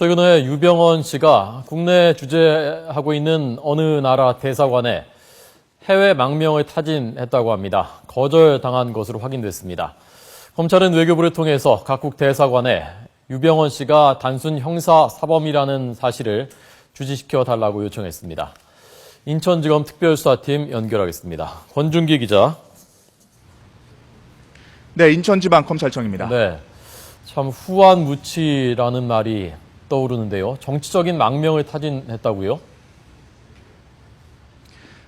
최근에 유병언 씨가 국내 주재하고 있는 어느 나라 대사관에 해외 망명을 타진했다고 합니다. 거절당한 것으로 확인됐습니다. 검찰은 외교부를 통해서 각국 대사관에 유병언 씨가 단순 형사 사범이라는 사실을 주지시켜 달라고 요청했습니다. 인천지검 특별수사팀 연결하겠습니다. 권준기 기자. 네, 인천지방검찰청입니다. 네, 참 후안무치라는 말이 떠오르는데요. 정치적인 망명을 타진했다고요?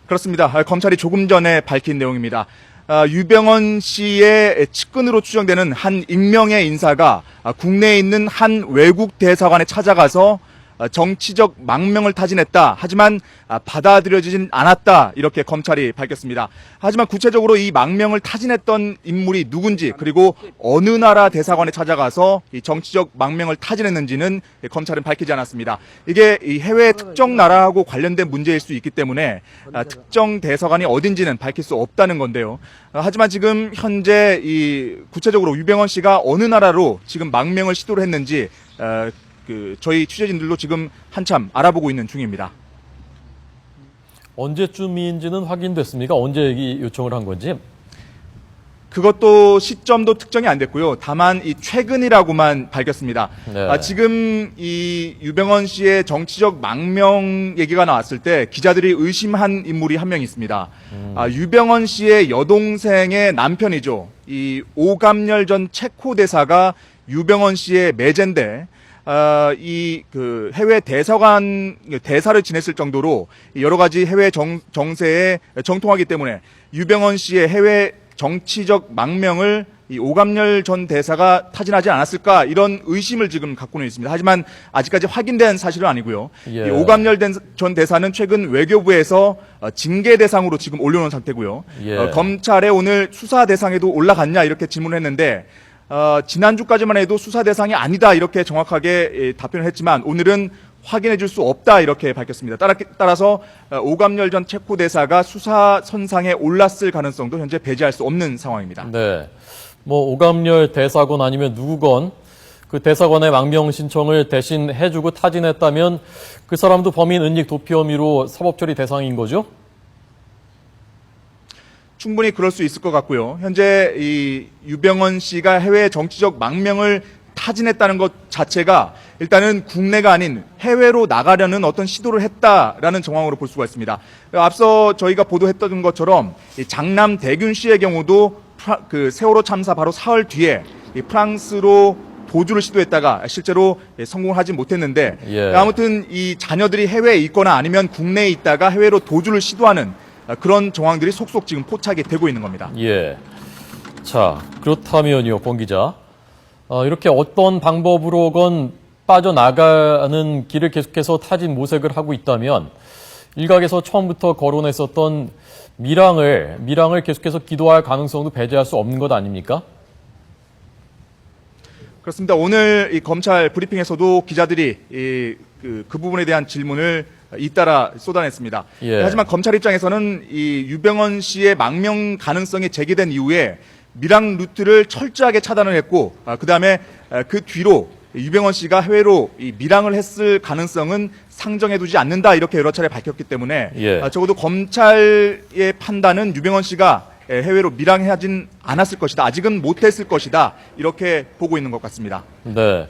그렇습니다. 검찰이 조금 전에 밝힌 내용입니다. 유병언 씨의 측근으로 추정되는 한 익명의 인사가 국내에 있는 한 외국 대사관에 찾아가서 정치적 망명을 타진했다. 하지만 받아들여지진 않았다. 이렇게 검찰이 밝혔습니다. 하지만 구체적으로 이 망명을 타진했던 인물이 누군지 그리고 어느 나라 대사관에 찾아가서 이 정치적 망명을 타진했는지는 검찰은 밝히지 않았습니다. 이게 이 해외 특정 나라하고 관련된 문제일 수 있기 때문에 특정 대사관이 어딘지는 밝힐 수 없다는 건데요. 하지만 지금 현재 이 구체적으로 유병언 씨가 어느 나라로 지금 망명을 시도를 했는지 저희 취재진들도 지금 한참 알아보고 있는 중입니다. 언제쯤인지는 확인됐습니까? 언제 이 요청을 한 건지? 그것도 시점도 특정이 안 됐고요. 다만 이 최근이라고만 밝혔습니다. 네. 지금 이 유병언 씨의 정치적 망명 얘기가 나왔을 때 기자들이 의심한 인물이 한 명 있습니다. 유병언 씨의 여동생의 남편이죠. 이 오감열 전 체코 대사가 유병언 씨의 매제인데 해외 대사를 지냈을 정도로 여러 가지 해외 정세에 정통하기 때문에 유병언 씨의 해외 정치적 망명을 이 오감열 전 대사가 타진하지 않았을까 이런 의심을 지금 갖고는 있습니다. 하지만 아직까지 확인된 사실은 아니고요. 예. 이 오감열 전 대사는 최근 외교부에서 징계 대상으로 지금 올려놓은 상태고요. 예. 검찰에 오늘 수사 대상에도 올라갔냐 이렇게 질문했는데 지난주까지만 해도 수사 대상이 아니다 이렇게 정확하게 답변을 했지만 오늘은 확인해 줄 수 없다 이렇게 밝혔습니다. 따라서 오감열 전 체코 대사가 수사 선상에 올랐을 가능성도 현재 배제할 수 없는 상황입니다. 네, 오감열 대사관 아니면 누구건 그 대사관의 망명 신청을 대신 해주고 타진했다면 그 사람도 범인 은닉 도피 혐의로 사법처리 대상인 거죠? 충분히 그럴 수 있을 것 같고요. 현재 이 유병언 씨가 해외 정치적 망명을 타진했다는 것 자체가 일단은 국내가 아닌 해외로 나가려는 어떤 시도를 했다라는 정황으로 볼 수가 있습니다. 앞서 저희가 보도했던 것처럼 이 장남 대균 씨의 경우도 세월호 참사 바로 사흘 뒤에 이 프랑스로 도주를 시도했다가 실제로 성공을 하지 못했는데 예. 아무튼 이 자녀들이 해외에 있거나 아니면 국내에 있다가 해외로 도주를 시도하는 그런 정황들이 속속 지금 포착이 되고 있는 겁니다. 예. 자, 그렇다면요, 권 기자. 이렇게 어떤 방법으로건 빠져나가는 길을 계속해서 타진 모색을 하고 있다면 일각에서 처음부터 거론했었던 밀항을 계속해서 기도할 가능성도 배제할 수 없는 것 아닙니까? 그렇습니다. 오늘 이 검찰 브리핑에서도 기자들이 그 부분에 대한 질문을 잇따라 쏟아냈습니다. 예. 하지만 검찰 입장에서는 이 유병언 씨의 망명 가능성이 제기된 이후에 밀항 루트를 철저하게 차단을 했고, 그다음에 그 뒤로 유병언 씨가 해외로 이 밀항을 했을 가능성은 상정해두지 않는다 이렇게 여러 차례 밝혔기 때문에 예. 적어도 검찰의 판단은 유병언 씨가 해외로 밀항하진 않았을 것이다. 아직은 못했을 것이다. 이렇게 보고 있는 것 같습니다. 네.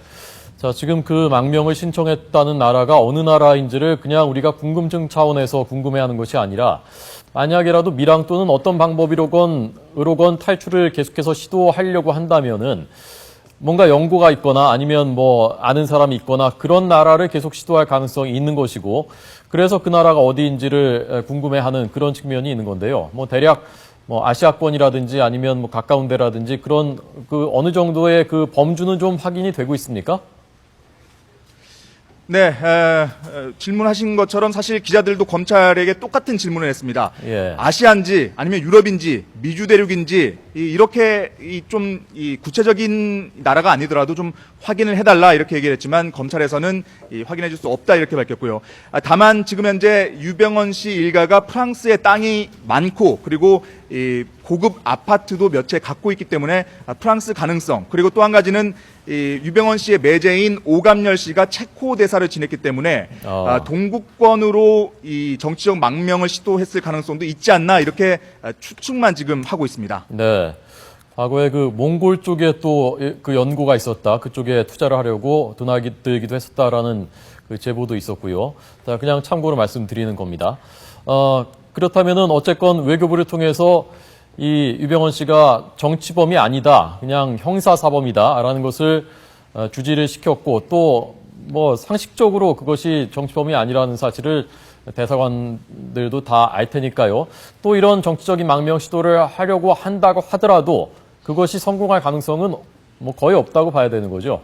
자, 지금 그 망명을 신청했다는 나라가 어느 나라인지를 그냥 우리가 궁금증 차원에서 궁금해하는 것이 아니라 만약에라도 밀항 또는 어떤 방법으로건 탈출을 계속해서 시도하려고 한다면은 뭔가 연고가 있거나 아니면 아는 사람이 있거나 그런 나라를 계속 시도할 가능성이 있는 것이고 그래서 그 나라가 어디인지를 궁금해하는 그런 측면이 있는 건데요. 대략 아시아권이라든지 아니면 가까운 데라든지 그런 어느 정도의 그 범주는 좀 확인이 되고 있습니까? 네, 질문하신 것처럼 사실 기자들도 검찰에게 똑같은 질문을 했습니다. 예. 아시아인지 아니면 유럽인지 미주 대륙인지 이렇게 좀 구체적인 나라가 아니더라도 좀 확인을 해달라 이렇게 얘기를 했지만 검찰에서는 확인해줄 수 없다 이렇게 밝혔고요. 다만 지금 현재 유병언 씨 일가가 프랑스에 땅이 많고 그리고 고급 아파트도 몇 채 갖고 있기 때문에 프랑스 가능성, 그리고 또 한 가지는 이 유병헌 씨의 매제인 오감열 씨가 체코 대사를 지냈기 때문에 동구권으로 이 정치적 망명을 시도했을 가능성도 있지 않나, 이렇게 추측만 지금 하고 있습니다. 네. 과거에 그 몽골 쪽에 또 그 연고가 있었다. 그쪽에 투자를 하려고 드나들기도 했었다라는 그 제보도 있었고요. 자, 그냥 참고로 말씀드리는 겁니다. 그렇다면은 어쨌건 외교부를 통해서 이 유병헌 씨가 정치범이 아니다, 그냥 형사사범이다라는 것을 주지를 시켰고, 또 뭐 상식적으로 그것이 정치범이 아니라는 사실을 대사관들도 다 알 테니까요. 또 이런 정치적인 망명 시도를 하려고 한다고 하더라도 그것이 성공할 가능성은 뭐 거의 없다고 봐야 되는 거죠.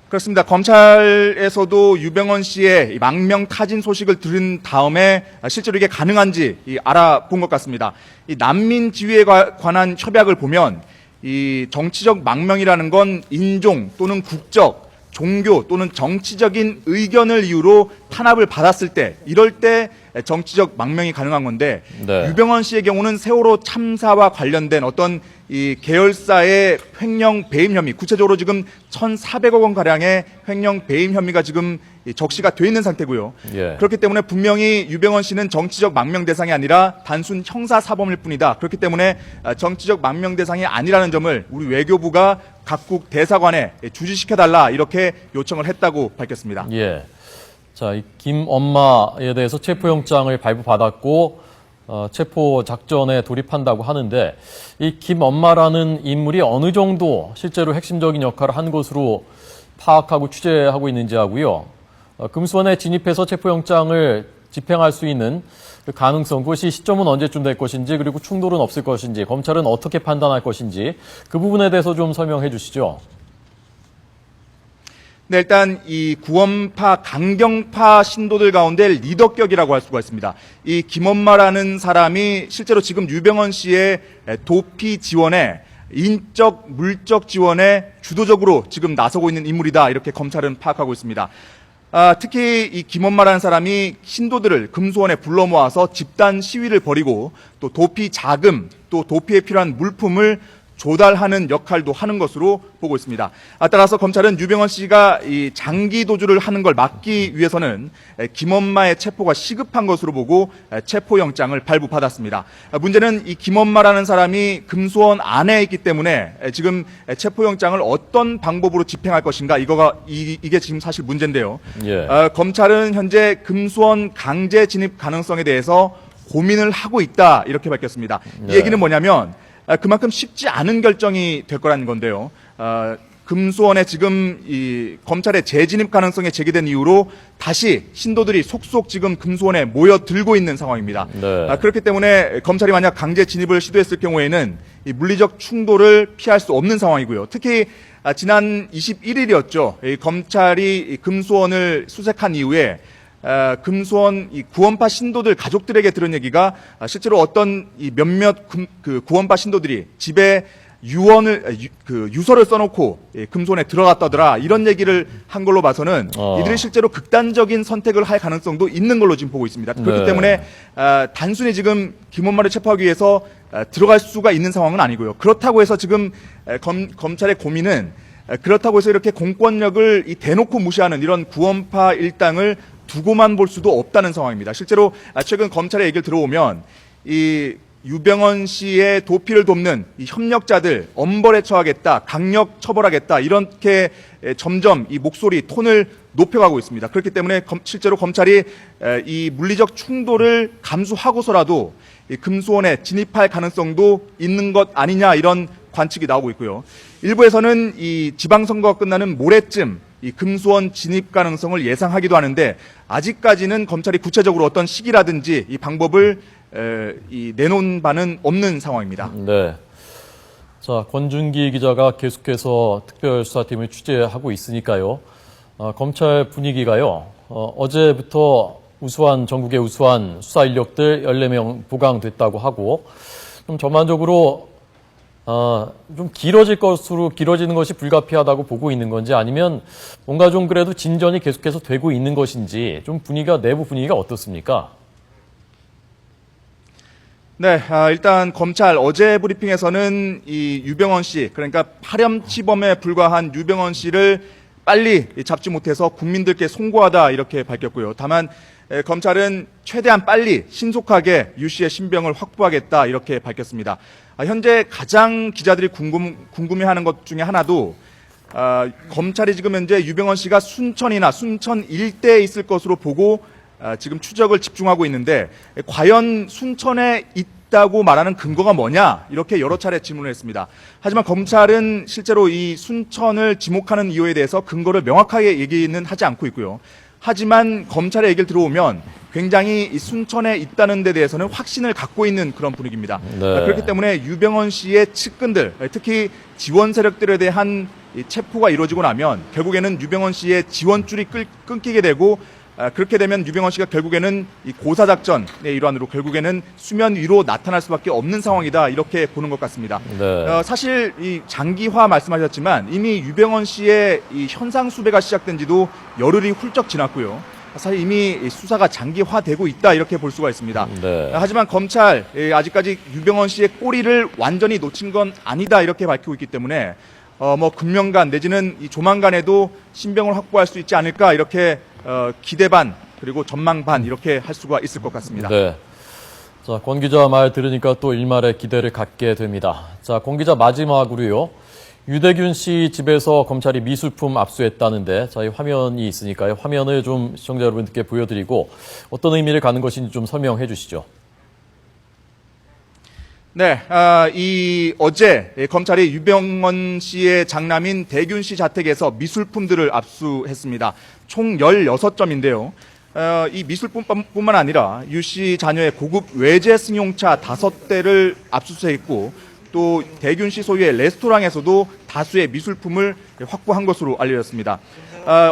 그렇습니다. 검찰에서도 유병헌 씨의 망명 타진 소식을 들은 다음에 실제로 이게 가능한지 알아본 것 같습니다. 이 난민 지위에 관한 협약을 보면 이 정치적 망명이라는 건 인종 또는 국적, 종교 또는 정치적인 의견을 이유로 탄압을 받았을 때, 이럴 때 정치적 망명이 가능한 건데, 네. 유병헌 씨의 경우는 세월호 참사와 관련된 어떤 이 계열사의 횡령 배임 혐의, 구체적으로 지금 1,400억 원 가량의 횡령 배임 혐의가 지금 적시가 돼 있는 상태고요. 예. 그렇기 때문에 분명히 유병헌 씨는 정치적 망명 대상이 아니라 단순 형사 사범일 뿐이다. 그렇기 때문에 정치적 망명 대상이 아니라는 점을 우리 외교부가 각국 대사관에 주지시켜달라, 이렇게 요청을 했다고 밝혔습니다. 예. 자, 이 김엄마에 대해서 체포영장을 발부받았고, 체포 작전에 돌입한다고 하는데, 이 김엄마라는 인물이 어느 정도 실제로 핵심적인 역할을 한 것으로 파악하고 취재하고 있는지 하고요. 금수원에 진입해서 체포영장을 집행할 수 있는 그 가능성, 그것이 시점은 언제쯤 될 것인지, 그리고 충돌은 없을 것인지, 검찰은 어떻게 판단할 것인지, 그 부분에 대해서 좀 설명해 주시죠. 네, 일단 이 구원파, 강경파 신도들 가운데 리더격이라고 할 수가 있습니다. 이 김엄마라는 사람이 실제로 지금 유병헌 씨의 도피 지원에, 인적, 물적 지원에 주도적으로 지금 나서고 있는 인물이다, 이렇게 검찰은 파악하고 있습니다. 특히 이 김엄마라는 사람이 신도들을 금수원에 불러 모아서 집단 시위를 벌이고, 또 도피 자금, 또 도피에 필요한 물품을 조달하는 역할도 하는 것으로 보고 있습니다. 따라서 검찰은 유병헌 씨가 이 장기 도주를 하는 걸 막기 위해서는 김엄마의 체포가 시급한 것으로 보고 체포영장을 발부받았습니다. 문제는 이 김엄마라는 사람이 금수원 안에 있기 때문에 지금 체포영장을 어떤 방법으로 집행할 것인가, 이게 지금 사실 문제인데요. 예. 검찰은 현재 금수원 강제 진입 가능성에 대해서 고민을 하고 있다, 이렇게 밝혔습니다. 이 얘기는 뭐냐면 그만큼 쉽지 않은 결정이 될 거라는 건데요. 금수원에 지금 이 검찰의 재진입 가능성이 제기된 이후로 다시 신도들이 속속 지금 금수원에 모여들고 있는 상황입니다. 네. 그렇기 때문에 검찰이 만약 강제 진입을 시도했을 경우에는 이 물리적 충돌을 피할 수 없는 상황이고요. 특히 지난 21일이었죠. 검찰이 이 금수원을 수색한 이후에 금수원 이 구원파 신도들 가족들에게 들은 얘기가, 실제로 어떤 이 몇몇 그 구원파 신도들이 집에 유서를 써놓고 금수원에 들어갔다더라, 이런 얘기를 한 걸로 봐서는 이들이 실제로 극단적인 선택을 할 가능성도 있는 걸로 지금 보고 있습니다. 그렇기 네. 때문에 단순히 지금 김엄마를 체포하기 위해서 들어갈 수가 있는 상황은 아니고요. 그렇다고 해서 지금 검찰의 고민은, 그렇다고 해서 이렇게 공권력을 대놓고 무시하는 이런 구원파 일당을 두고만 볼 수도 없다는 상황입니다. 실제로 최근 검찰의 얘기를 들어오면 이 유병헌 씨의 도피를 돕는 이 협력자들 엄벌에 처하겠다, 강력 처벌하겠다, 이렇게 점점 이 목소리 톤을 높여가고 있습니다. 그렇기 때문에 실제로 검찰이 이 물리적 충돌을 감수하고서라도 이 금수원에 진입할 가능성도 있는 것 아니냐, 이런 관측이 나오고 있고요. 일부에서는 이 지방선거가 끝나는 모레쯤 이 금수원 진입 가능성을 예상하기도 하는데, 아직까지는 검찰이 구체적으로 어떤 시기라든지 이 방법을 내놓은 바는 없는 상황입니다. 네. 자, 권준기 기자가 계속해서 특별수사팀을 취재하고 있으니까요. 검찰 분위기가요. 어제부터 전국의 우수한 수사 인력들 14명 보강됐다고 하고, 좀 전반적으로 좀 길어지는 것이 불가피하다고 보고 있는 건지, 아니면 뭔가 좀 그래도 진전이 계속해서 되고 있는 것인지, 좀 내부 분위기가 어떻습니까? 네, 일단 검찰 어제 브리핑에서는 이 유병헌 씨, 그러니까 파렴치범에 불과한 유병헌 씨를 빨리 잡지 못해서 국민들께 송구하다 이렇게 밝혔고요. 다만 검찰은 최대한 빨리 신속하게 유 씨의 신병을 확보하겠다 이렇게 밝혔습니다. 현재 가장 기자들이 궁금해하는 것 중에 하나도 검찰이 지금 현재 유병헌 씨가 순천이나 순천 일대에 있을 것으로 보고 지금 추적을 집중하고 있는데 과연 순천에 있다고 말하는 근거가 뭐냐 이렇게 여러 차례 질문을 했습니다. 하지만 검찰은 실제로 이 순천을 지목하는 이유에 대해서 근거를 명확하게 얘기는 하지 않고 있고요. 하지만 검찰의 얘기를 들어오면 굉장히 이 순천에 있다는 데 대해서는 확신을 갖고 있는 그런 분위기입니다. 네. 그렇기 때문에 유병헌 씨의 측근들, 특히 지원 세력들에 대한 이 체포가 이루어지고 나면 결국에는 유병헌 씨의 지원줄이 끊기게 되고 그렇게 되면 유병헌 씨가 결국에는 이 고사작전의 일환으로 결국에는 수면 위로 나타날 수밖에 없는 상황이다 이렇게 보는 것 같습니다. 네. 사실 이 장기화 말씀하셨지만 이미 유병헌 씨의 이 현상 수배가 시작된 지도 열흘이 훌쩍 지났고요. 사실 이미 수사가 장기화되고 있다 이렇게 볼 수가 있습니다. 네. 하지만 검찰 아직까지 유병헌 씨의 꼬리를 완전히 놓친 건 아니다 이렇게 밝히고 있기 때문에 뭐 금년간 내지는 이 조만간에도 신병을 확보할 수 있지 않을까 이렇게 기대 반 그리고 전망 반 이렇게 할 수가 있을 것 같습니다. 네. 자, 권 기자 말 들으니까 또 일말의 기대를 갖게 됩니다. 자, 권 기자 마지막으로요. 유대균 씨 집에서 검찰이 미술품 압수했다는데, 자, 이 화면이 있으니까요. 화면을 좀 시청자 여러분들께 보여드리고 어떤 의미를 갖는 것인지 좀 설명해 주시죠. 네, 어제 검찰이 유병헌 씨의 장남인 대균 씨 자택에서 미술품들을 압수했습니다. 총 16점인데요. 이 미술품뿐만 아니라 유 씨 자녀의 고급 외제 승용차 5대를 압수수색했고 또 대균 씨 소유의 레스토랑에서도 다수의 미술품을 확보한 것으로 알려졌습니다.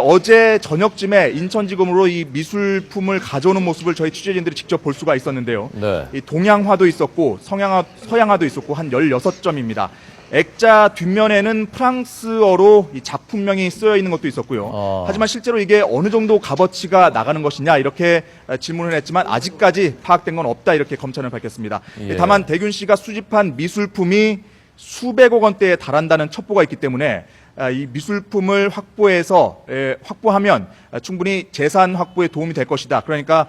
어제 저녁쯤에 인천지검으로 이 미술품을 가져오는 모습을 저희 취재진들이 직접 볼 수가 있었는데요. 네. 이 동양화도 있었고 서양화도 있었고 한 16점입니다. 액자 뒷면에는 프랑스어로 이 작품명이 쓰여 있는 것도 있었고요. 하지만 실제로 이게 어느 정도 값어치가 나가는 것이냐 이렇게 질문을 했지만 아직까지 파악된 건 없다 이렇게 검찰은 밝혔습니다. 예. 다만 대균 씨가 수집한 미술품이 수백억 원대에 달한다는 첩보가 있기 때문에 이 미술품을 확보하면 충분히 재산 확보에 도움이 될 것이다. 그러니까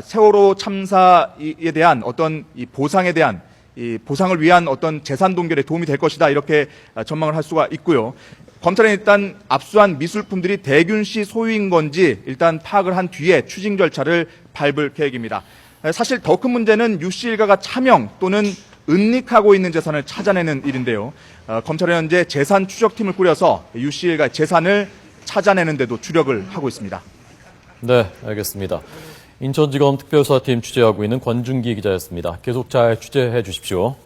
세월호 참사에 대한 어떤 이 보상에 대한 이 보상을 위한 어떤 재산 동결에 도움이 될 것이다 이렇게 전망을 할 수가 있고요. 검찰은 일단 압수한 미술품들이 대균 씨 소유인 건지 일단 파악을 한 뒤에 추징 절차를 밟을 계획입니다. 사실 더 큰 문제는 유 씨 일가가 차명 또는 은닉하고 있는 재산을 찾아내는 일인데요. 검찰은 현재 재산 추적팀을 꾸려서 유 씨 일가의 재산을 찾아내는 데도 주력을 하고 있습니다. 네, 알겠습니다. 인천지검 특별수사팀 취재하고 있는 권준기 기자였습니다. 계속 잘 취재해 주십시오.